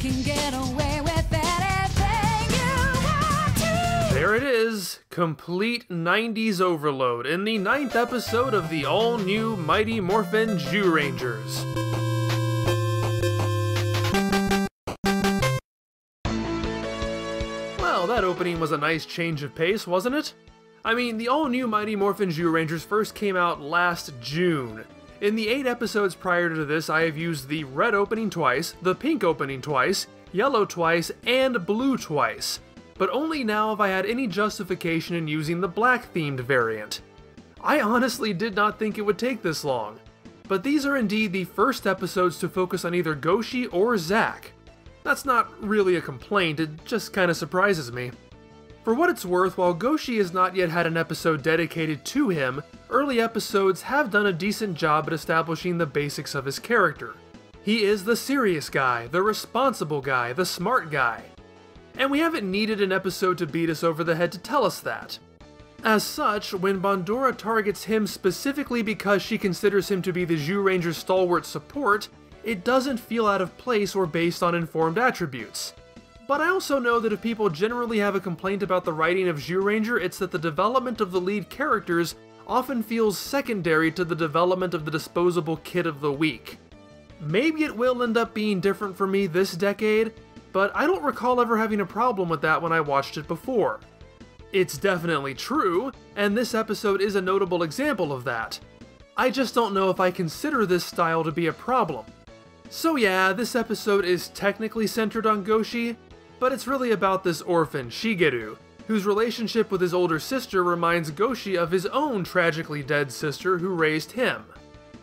can get away with anything you want to. There it is, complete 90s overload in the 9th episode of the all-new Mighty Morphin Zyurangers. Well, that opening was a nice change of pace, wasn't it? I mean, the all-new Mighty Morphin Zyurangers first came out last June. In the 8 episodes prior to this, I have used the red opening twice, the pink opening twice, yellow twice, and blue twice. But only now have I had any justification in using the black-themed variant. I honestly did not think it would take this long. But these are indeed the first episodes to focus on either Goshi or Zack. That's not really a complaint, it just kinda surprises me. For what it's worth, while Goshi has not yet had an episode dedicated to him, early episodes have done a decent job at establishing the basics of his character. He is the serious guy, the responsible guy, the smart guy. And we haven't needed an episode to beat us over the head to tell us that. As such, when Bandora targets him specifically because she considers him to be the Zyuranger's stalwart support, it doesn't feel out of place or based on informed attributes. But I also know that if people generally have a complaint about the writing of Zyuranger, it's that the development of the lead characters often feels secondary to the development of the disposable kid of the week. Maybe it will end up being different for me this decade, but I don't recall ever having a problem with that when I watched it before. It's definitely true, and this episode is a notable example of that. I just don't know if I consider this style to be a problem. So yeah, this episode is technically centered on Goshi, but it's really about this orphan, Shigeru, whose relationship with his older sister reminds Goshi of his own tragically dead sister who raised him.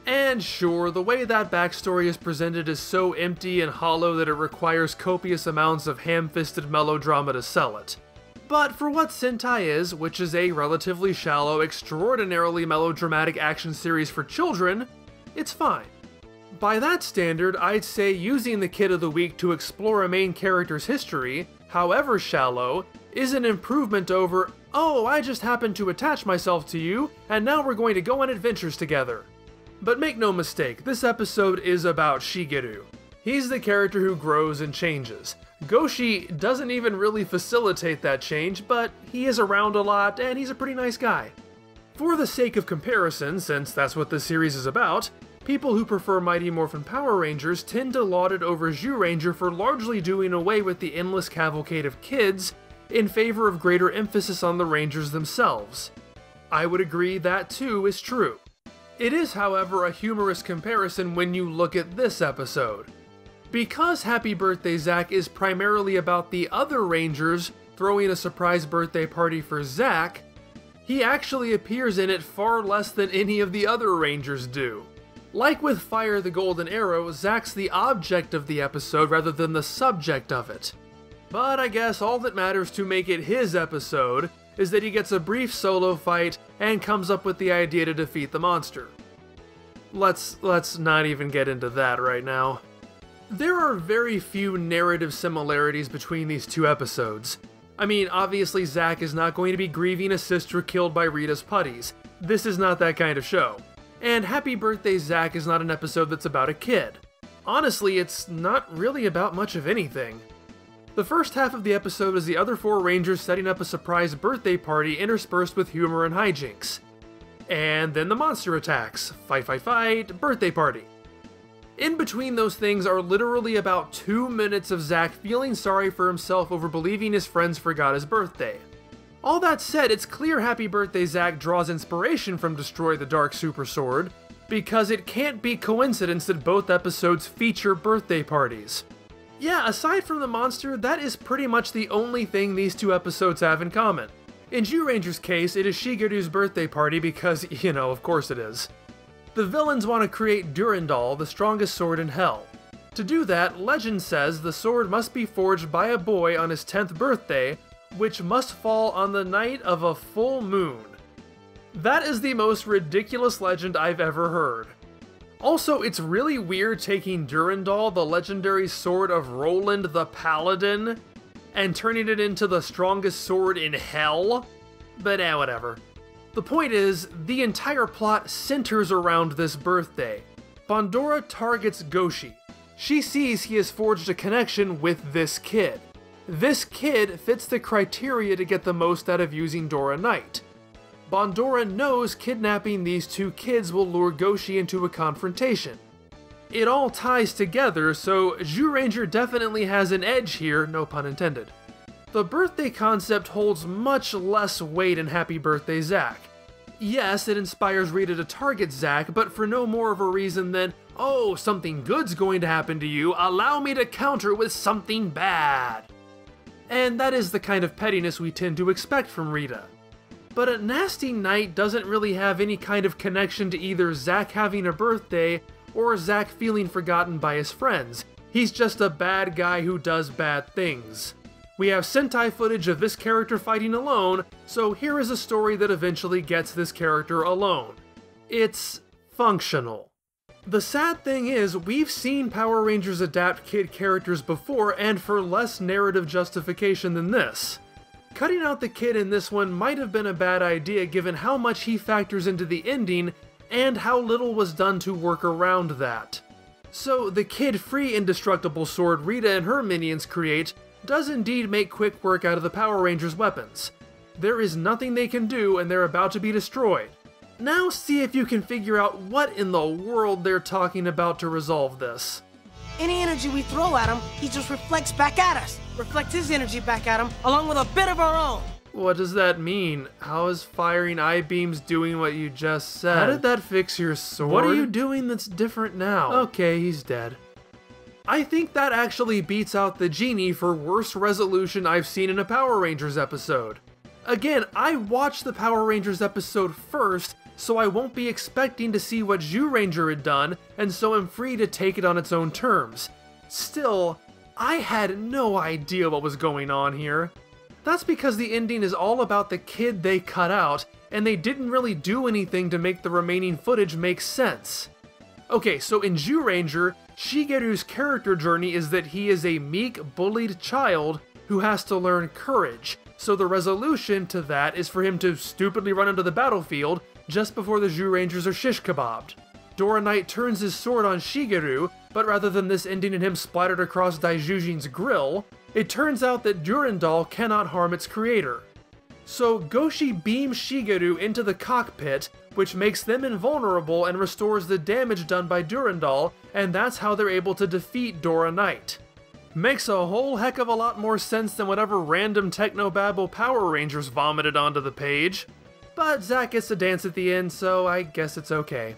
And sure, the way that backstory is presented is so empty and hollow that it requires copious amounts of ham-fisted melodrama to sell it. But for what Sentai is, which is a relatively shallow, extraordinarily melodramatic action series for children, it's fine. By that standard, I'd say using the Kid of the Week to explore a main character's history, however shallow, is an improvement over, oh, I just happened to attach myself to you, and now we're going to go on adventures together. But make no mistake, this episode is about Shigeru. He's the character who grows and changes. Goshi doesn't even really facilitate that change, but he is around a lot, and he's a pretty nice guy. For the sake of comparison, since that's what this series is about, people who prefer Mighty Morphin Power Rangers tend to laud it over Zyuranger for largely doing away with the endless cavalcade of kids in favor of greater emphasis on the Rangers themselves. I would agree that too is true. It is, however, a humorous comparison when you look at this episode. Because Happy Birthday Zack is primarily about the other Rangers throwing a surprise birthday party for Zack, he actually appears in it far less than any of the other Rangers do. Like with Fire the Golden Arrow, Zack's the object of the episode rather than the subject of it. But I guess all that matters to make it his episode is that he gets a brief solo fight and comes up with the idea to defeat the monster. Let's not even get into that right now. There are very few narrative similarities between these two episodes. I mean, obviously Zack is not going to be grieving a sister killed by Rita's putties. This is not that kind of show. And Happy Birthday Zack is not an episode that's about a kid. Honestly, it's not really about much of anything. The first half of the episode is the other 4 Rangers setting up a surprise birthday party interspersed with humor and hijinks. And then the monster attacks. Fight, fight, fight, birthday party. In between those things are literally about 2 minutes of Zack feeling sorry for himself over believing his friends forgot his birthday. All that said, it's clear Happy Birthday Zack draws inspiration from Destroy the Dark Super Sword, because it can't be coincidence that both episodes feature birthday parties. Yeah, aside from the monster, that is pretty much the only thing these two episodes have in common. In Zyuranger's case, it is Shigeru's birthday party because, you know, of course it is. The villains want to create Durandal, the strongest sword in hell. To do that, legend says the sword must be forged by a boy on his 10th birthday, which must fall on the night of a full moon. That is the most ridiculous legend I've ever heard. Also, it's really weird taking Durandal, the legendary sword of Roland the Paladin, and turning it into the strongest sword in hell? But whatever. The point is, the entire plot centers around this birthday. Bandora targets Goshi. She sees he has forged a connection with this kid. This kid fits the criteria to get the most out of using Dora Knight. Bandora knows kidnapping these two kids will lure Goshi into a confrontation. It all ties together, so Zyuranger definitely has an edge here, no pun intended. The birthday concept holds much less weight in Happy Birthday Zack. Yes, it inspires Rita to target Zack, but for no more of a reason than, oh, something good's going to happen to you, allow me to counter with something bad. And that is the kind of pettiness we tend to expect from Rita. But a Nasty Knight doesn't really have any kind of connection to either Zack having a birthday or Zack feeling forgotten by his friends. He's just a bad guy who does bad things. We have Sentai footage of this character fighting alone, so here is a story that eventually gets this character alone. It's functional. The sad thing is, we've seen Power Rangers adapt kid characters before and for less narrative justification than this. Cutting out the kid in this one might have been a bad idea given how much he factors into the ending and how little was done to work around that. So the kid-free indestructible sword Rita and her minions create does indeed make quick work out of the Power Rangers' weapons. There is nothing they can do and they're about to be destroyed. Now see if you can figure out what in the world they're talking about to resolve this. Any energy we throw at him, he just reflects back at us. Reflects his energy back at him, along with a bit of our own. What does that mean? How is firing I-beams doing what you just said? How did that fix your sword? What are you doing that's different now? Okay, he's dead. I think that actually beats out the genie for worst resolution I've seen in a Power Rangers episode. Again, I watched the Power Rangers episode first, so I won't be expecting to see what Zyuranger had done, and so I'm free to take it on its own terms. Still, I had no idea what was going on here. That's because the ending is all about the kid they cut out, and they didn't really do anything to make the remaining footage make sense. Okay, so in Zyuranger, Shigeru's character journey is that he is a meek, bullied child who has to learn courage, so the resolution to that is for him to stupidly run into the battlefield just before the Zyurangers are shish kebabbed. Dora Knight turns his sword on Shigeru, but rather than this ending in him splattered across Daijujin's grill, it turns out that Durandal cannot harm its creator. So Goshi beams Shigeru into the cockpit, which makes them invulnerable and restores the damage done by Durandal, and that's how they're able to defeat Dora Knight. Makes a whole heck of a lot more sense than whatever random technobabble Power Rangers vomited onto the page. But Zack gets to dance at the end, so I guess it's okay.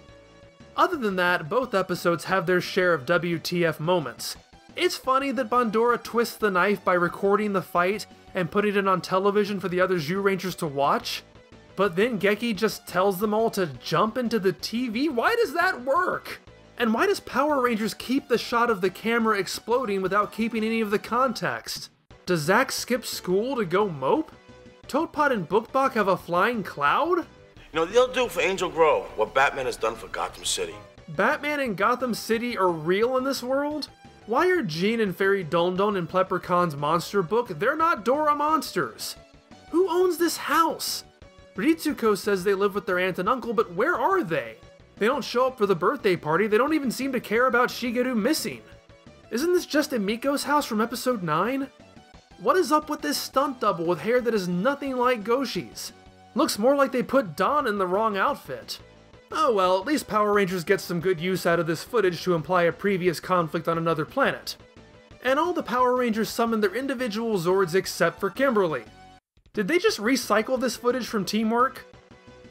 Other than that, both episodes have their share of WTF moments. It's funny that Bandora twists the knife by recording the fight and putting it on television for the other Zyurangers to watch, but then Geki just tells them all to jump into the TV? Why does that work? And why does Power Rangers keep the shot of the camera exploding without keeping any of the context? Does Zack skip school to go mope? Toadpot and Bookbok have a flying cloud? You know, they'll do for Angel Grove what Batman has done for Gotham City. Batman and Gotham City are real in this world? Why are Jean and Fairy Dondon in Pleppercon's monster book? They're not Dora monsters. Who owns this house? Ritsuko says they live with their aunt and uncle, but where are they? They don't show up for the birthday party. They don't even seem to care about Shigeru missing. Isn't this just Emiko's house from episode 9? What is up with this stunt double with hair that is nothing like Goshi's? Looks more like they put Dawn in the wrong outfit. Oh well, at least Power Rangers gets some good use out of this footage to imply a previous conflict on another planet. And all the Power Rangers summon their individual Zords except for Kimberly. Did they just recycle this footage from Teamwork?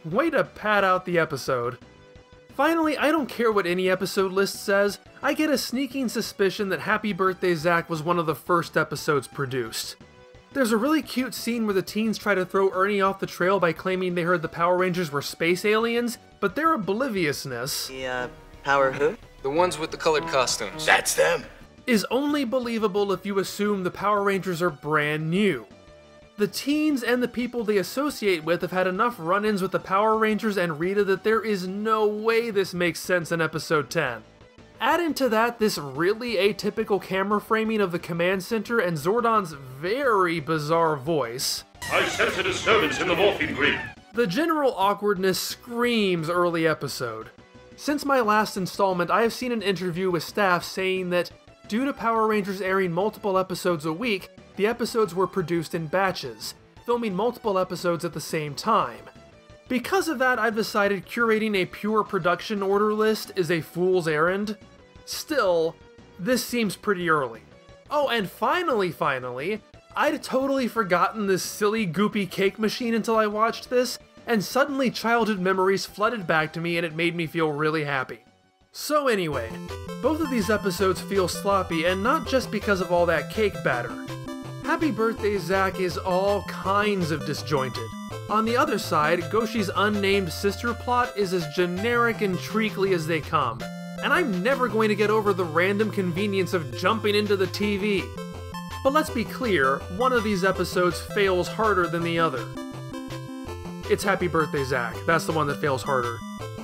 Way to pad out the episode. Finally, I don't care what any episode list says, I get a sneaking suspicion that Happy Birthday Zack was one of the first episodes produced. There's a really cute scene where the teens try to throw Ernie off the trail by claiming they heard the Power Rangers were space aliens, but their obliviousness... Power who? The ones with the colored costumes. That's them. ...is only believable if you assume the Power Rangers are brand new. The teens and the people they associate with have had enough run-ins with the Power Rangers and Rita that there is no way this makes sense in episode 10. Add into that this really atypical camera framing of the command center and Zordon's very bizarre voice. I sense a disturbance in the morphine grid. The general awkwardness screams early episode. Since my last installment, I have seen an interview with staff saying that Due to Power Rangers airing multiple episodes a week, the episodes were produced in batches, filming multiple episodes at the same time. Because of that, I've decided curating a pure production order list is a fool's errand. Still, this seems pretty early. Oh, and finally, I'd totally forgotten this silly goopy cake machine until I watched this, and suddenly childhood memories flooded back to me and it made me feel really happy. So anyway, both of these episodes feel sloppy, and not just because of all that cake batter. Happy Birthday Zack is all kinds of disjointed. On the other side, Goshi's unnamed sister plot is as generic and treacly as they come, and I'm never going to get over the random convenience of jumping into the TV. But let's be clear, one of these episodes fails harder than the other. It's Happy Birthday Zack, that's the one that fails harder.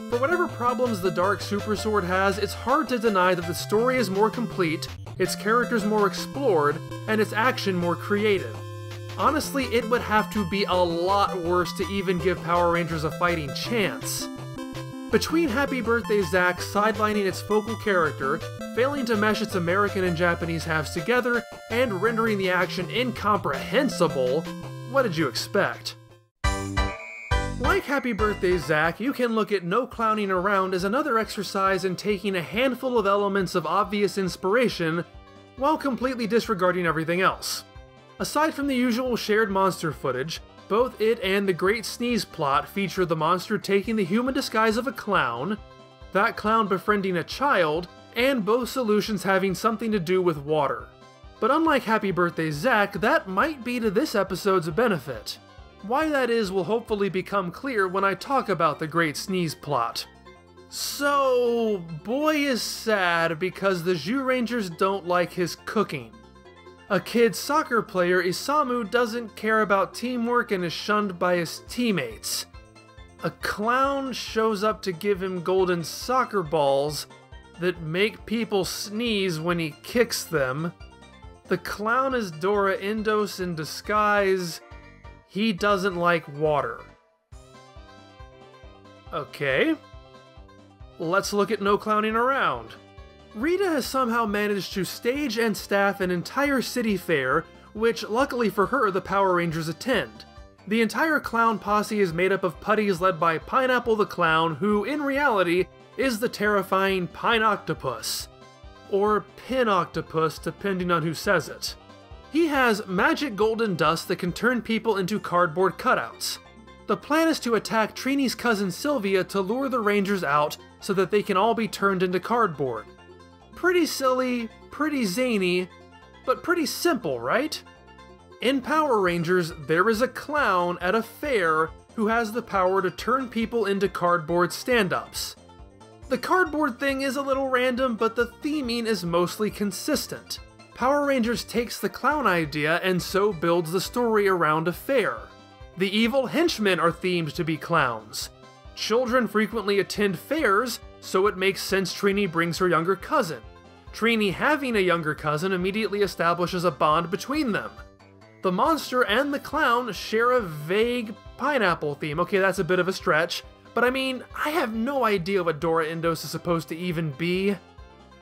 For whatever problems the Dark Super Sword has, it's hard to deny that the story is more complete, its characters more explored, and its action more creative. Honestly, it would have to be a lot worse to even give Power Rangers a fighting chance. Between Happy Birthday Zack sidelining its focal character, failing to mesh its American and Japanese halves together, and rendering the action incomprehensible, what did you expect? Like Happy Birthday Zack, you can look at No Clowning Around as another exercise in taking a handful of elements of obvious inspiration while completely disregarding everything else. Aside from the usual shared monster footage, both it and the Great Sneeze plot feature the monster taking the human disguise of a clown, that clown befriending a child, and both solutions having something to do with water. But unlike Happy Birthday Zack, that might be to this episode's benefit. Why that is will hopefully become clear when I talk about the Great Sneeze plot. So, boy is sad because the Zyurangers don't like his cooking. A kid soccer player, Isamu, doesn't care about teamwork and is shunned by his teammates. A clown shows up to give him golden soccer balls that make people sneeze when he kicks them. The clown is Dora Indos in disguise. He doesn't like water. Okay. Let's look at No Clowning Around. Rita has somehow managed to stage and staff an entire city fair, which luckily for her the Power Rangers attend. The entire clown posse is made up of putties led by Pineapple the Clown, who in reality is the terrifying Pine Octopus. Or Pin Octopus, depending on who says it. He has magic golden dust that can turn people into cardboard cutouts. The plan is to attack Trini's cousin Sylvia to lure the Rangers out so that they can all be turned into cardboard. Pretty silly, pretty zany, but pretty simple, right? In Power Rangers, there is a clown at a fair who has the power to turn people into cardboard stand-ups. The cardboard thing is a little random, but the theming is mostly consistent. Power Rangers takes the clown idea and so builds the story around a fair. The evil henchmen are themed to be clowns. Children frequently attend fairs, so it makes sense Trini brings her younger cousin. Trini having a younger cousin immediately establishes a bond between them. The monster and the clown share a vague pineapple theme. Okay, that's a bit of a stretch, but I mean, I have no idea what Dora Indos is supposed to even be.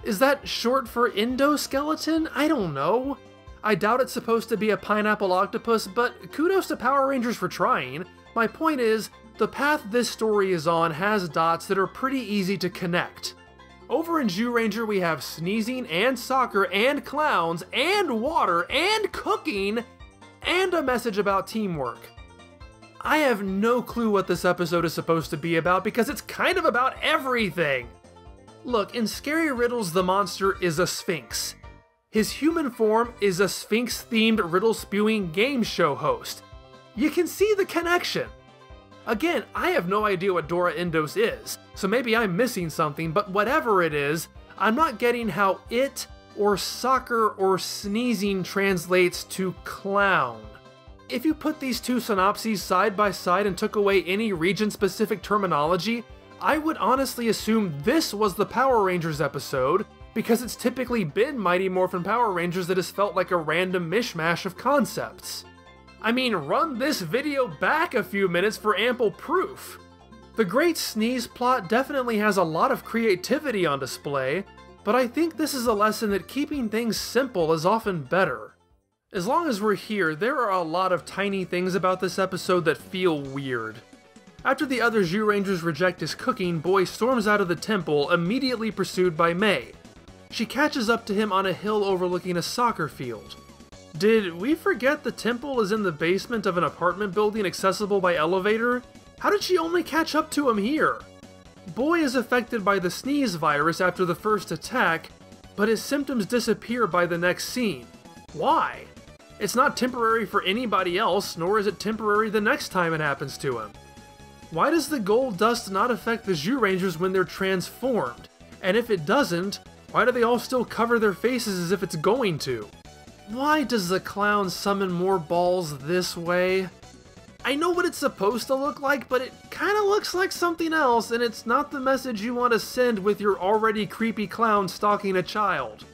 Is that short for endoskeleton? I don't know. I doubt it's supposed to be a pineapple octopus, but kudos to Power Rangers for trying. My point is, the path this story is on has dots that are pretty easy to connect. Over in Zyuranger we have sneezing and soccer and clowns and water and cooking and a message about teamwork. I have no clue what this episode is supposed to be about because it's kind of about everything. Look, in Scary Riddles, the monster is a sphinx. His human form is a sphinx-themed riddle-spewing game show host. You can see the connection. Again, I have no idea what Dora Indos is, so maybe I'm missing something, but whatever it is, I'm not getting how it, or soccer, or sneezing translates to clown. If you put these two synopses side by side and took away any region-specific terminology, I would honestly assume this was the Power Rangers episode, because it's typically been Mighty Morphin Power Rangers that has felt like a random mishmash of concepts. I mean, run this video back a few minutes for ample proof. The Great Sneeze plot definitely has a lot of creativity on display, but I think this is a lesson that keeping things simple is often better. As long as we're here, there are a lot of tiny things about this episode that feel weird. After the other Zyurangers reject his cooking, Boy storms out of the temple, immediately pursued by Mei. She catches up to him on a hill overlooking a soccer field. Did we forget the temple is in the basement of an apartment building accessible by elevator? How did she only catch up to him here? Boy is affected by the sneeze virus after the first attack, but his symptoms disappear by the next scene. Why? It's not temporary for anybody else, nor is it temporary the next time it happens to him. Why does the gold dust not affect the Zyurangers when they're transformed? And if it doesn't, why do they all still cover their faces as if it's going to? Why does the clown summon more balls this way? I know what it's supposed to look like, but it kinda looks like something else, and it's not the message you want to send with your already creepy clown stalking a child.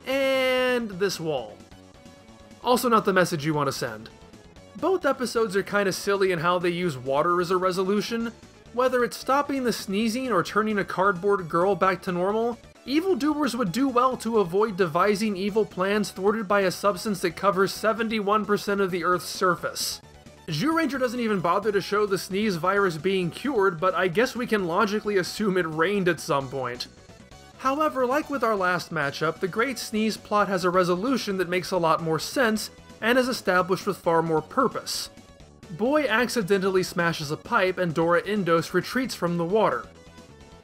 And this wall. Also not the message you want to send. Both episodes are kinda silly in how they use water as a resolution. Whether it's stopping the sneezing or turning a cardboard girl back to normal, evildoers would do well to avoid devising evil plans thwarted by a substance that covers 71% of the Earth's surface. Zyuranger doesn't even bother to show the sneeze virus being cured, but I guess we can logically assume it rained at some point. However, like with our last matchup, the Great Sneeze plot has a resolution that makes a lot more sense, and is established with far more purpose. Boy accidentally smashes a pipe and Dora Indos retreats from the water.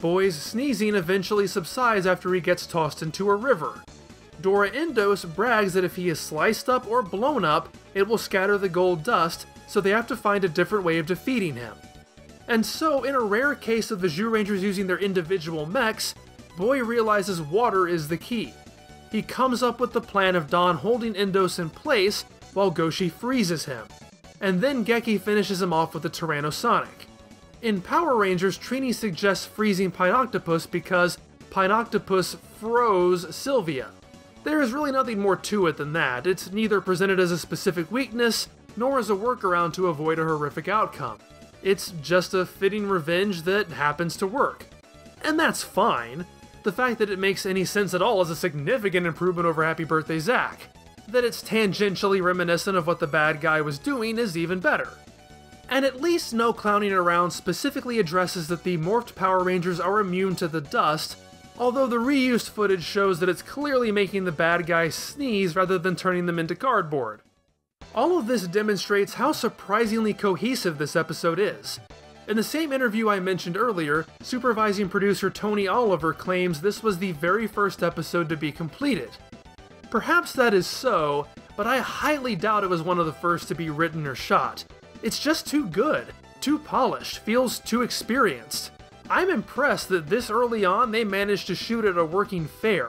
Boy's sneezing eventually subsides after he gets tossed into a river. Dora Indos brags that if he is sliced up or blown up, it will scatter the gold dust, so they have to find a different way of defeating him. And so, in a rare case of the Zyurangers using their individual mechs, Boy realizes water is the key. He comes up with the plan of Dawn holding Indos in place while Goshi freezes him, and then Geki finishes him off with a Tyrannosonic. In Power Rangers, Trini suggests freezing Pineoctopus because Pineoctopus froze Sylvia. There is really nothing more to it than that. It's neither presented as a specific weakness, nor as a workaround to avoid a horrific outcome. It's just a fitting revenge that happens to work. And that's fine. The fact that it makes any sense at all is a significant improvement over Happy Birthday Zack. That it's tangentially reminiscent of what the bad guy was doing is even better. And at least no clowning around specifically addresses that the morphed Power Rangers are immune to the dust, although the reused footage shows that it's clearly making the bad guys sneeze rather than turning them into cardboard. All of this demonstrates how surprisingly cohesive this episode is. In the same interview I mentioned earlier, supervising producer Tony Oliver claims this was the very first episode to be completed. Perhaps that is so, but I highly doubt it was one of the first to be written or shot. It's just too good, too polished, feels too experienced. I'm impressed that this early on they managed to shoot at a working fair.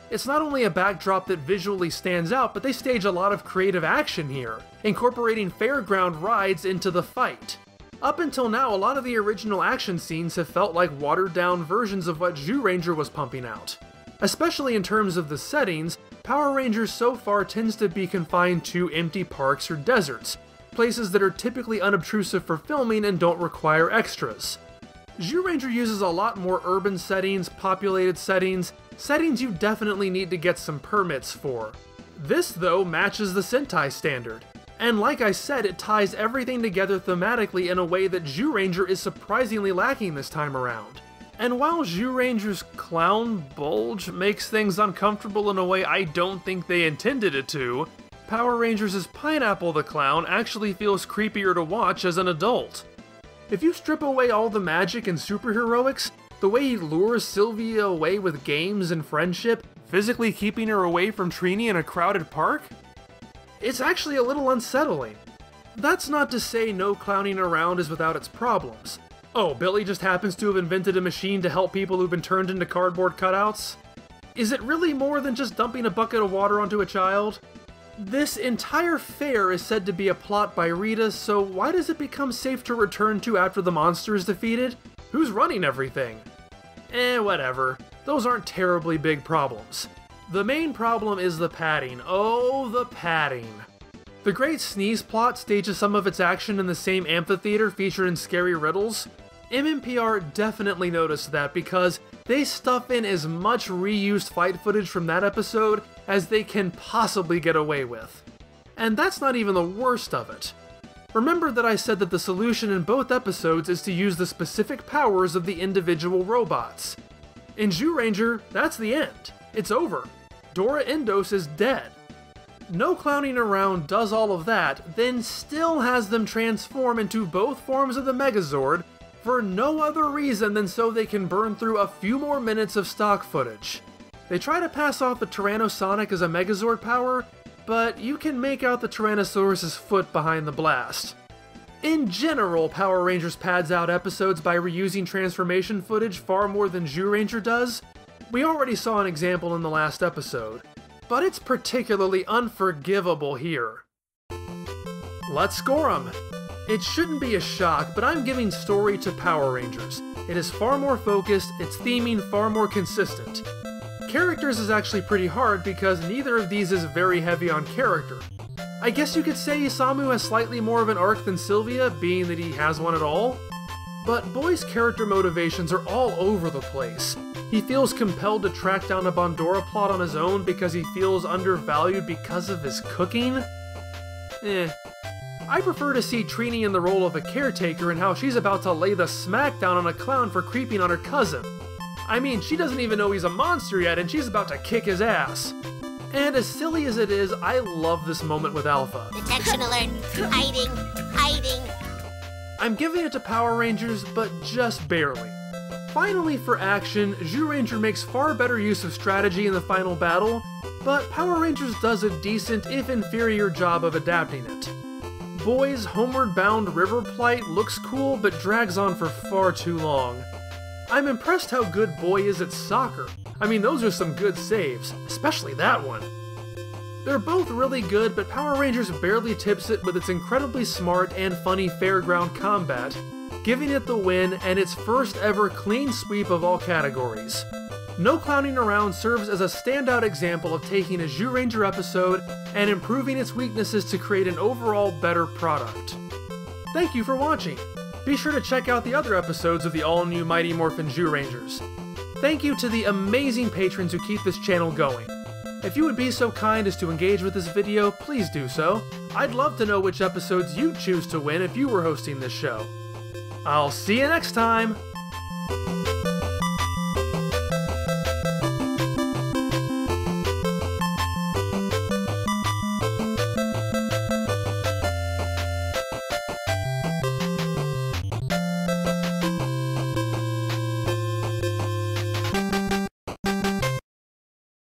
It's not only a backdrop that visually stands out, but they stage a lot of creative action here, incorporating fairground rides into the fight. Up until now, a lot of the original action scenes have felt like watered-down versions of what Zyuranger was pumping out. Especially in terms of the settings, Power Rangers so far tends to be confined to empty parks or deserts, places that are typically unobtrusive for filming and don't require extras. Zyuranger uses a lot more urban settings, populated settings, settings you definitely need to get some permits for. This, though, matches the Sentai standard. And like I said, it ties everything together thematically in a way that Zyuranger is surprisingly lacking this time around. And while Zyuranger's clown bulge makes things uncomfortable in a way I don't think they intended it to, Power Rangers' Pineapple the Clown actually feels creepier to watch as an adult. If you strip away all the magic and superheroics, the way he lures Sylvia away with games and friendship, physically keeping her away from Trini in a crowded park, it's actually a little unsettling. That's not to say no clowning around is without its problems. Oh, Billy just happens to have invented a machine to help people who've been turned into cardboard cutouts? Is it really more than just dumping a bucket of water onto a child? This entire fair is said to be a plot by Rita, so why does it become safe to return to after the monster is defeated? Who's running everything? Whatever. Those aren't terribly big problems. The main problem is the padding. Oh, the padding. The Great Sneeze plot stages some of its action in the same amphitheater featured in Scary Riddles. MMPR definitely noticed that because they stuff in as much reused fight footage from that episode as they can possibly get away with. And that's not even the worst of it. Remember that I said that the solution in both episodes is to use the specific powers of the individual robots. In Zyuranger, that's the end. It's over. Dora Endos is dead. No Clowning Around does all of that, then still has them transform into both forms of the Megazord for no other reason than so they can burn through a few more minutes of stock footage. They try to pass off the Tyrannosonic as a Megazord power, but you can make out the Tyrannosaurus's foot behind the blast. In general, Power Rangers pads out episodes by reusing transformation footage far more than Zyuranger does. We already saw an example in the last episode, but it's particularly unforgivable here. Let's score 'em! It shouldn't be a shock, but I'm giving story to Power Rangers. It is far more focused, its theming far more consistent. Characters is actually pretty hard because neither of these is very heavy on character. I guess you could say Isamu has slightly more of an arc than Sylvia, being that he has one at all. But Boy's character motivations are all over the place. He feels compelled to track down a Bondora plot on his own because he feels undervalued because of his cooking? I prefer to see Trini in the role of a caretaker and how she's about to lay the smackdown on a clown for creeping on her cousin. I mean, she doesn't even know he's a monster yet and she's about to kick his ass. And as silly as it is, I love this moment with Alpha. Detection alert! Hiding! Hiding! I'm giving it to Power Rangers, but just barely. Finally, for action, Zyuranger makes far better use of strategy in the final battle, but Power Rangers does a decent, if inferior, job of adapting it. Boy's homeward bound river plight looks cool, but drags on for far too long. I'm impressed how good Boy is at soccer. I mean, those are some good saves, especially that one. They're both really good, but Power Rangers barely tips it with its incredibly smart and funny fairground combat, giving it the win and its first ever clean sweep of all categories. No Clowning Around serves as a standout example of taking a Zyuranger episode and improving its weaknesses to create an overall better product. Thank you for watching! Be sure to check out the other episodes of the All-New Mighty Morphin Zyurangers. Thank you to the amazing patrons who keep this channel going. If you would be so kind as to engage with this video, please do so. I'd love to know which episodes you'd choose to win if you were hosting this show. I'll see you next time!